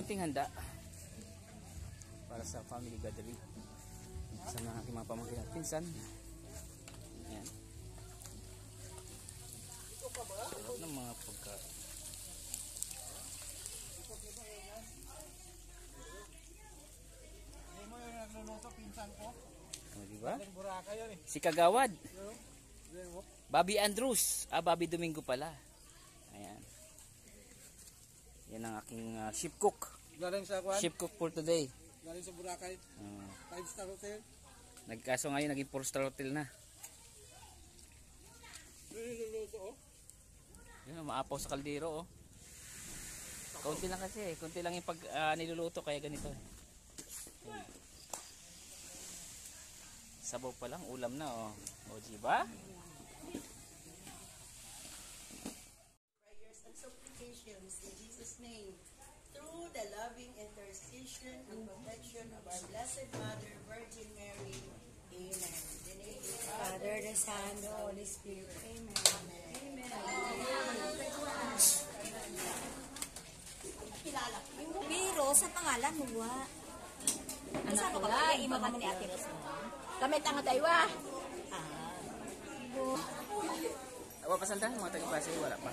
konting handa para sa family gathering sa mga aking mga pamangkin at pinsan. Ayan. Sarap ng mga pagkain. Ano, diba? Si Kagawad. Bobby Andrews. Bobby Domingo pala. Ayan. Yan ang aking chef cook. Chef cook for today. Galing sa Boracay. 5-star hotel. Nagkaso ngayon naging 4-star hotel na. Yun, maapaw sa kaldero, oh. Konti lang kasi, konti lang yung pag niluluto kaya ganito. Ayan. Sabaw pa lang, ulam na, oh. O, diba? Prayers and supplications in Jesus' name, through the loving intercession and protection of our Blessed Mother, Virgin Mary. Amen. In the name of the Father, the Son, the Holy Spirit. Amen. Amen. Biro sa pangalan mo, wa. Ano ko ba? Ima ka mo ni Ate Rose. Kami tanga tayo, wa. Awa pasanda, mga taga-Pasay, wala pa.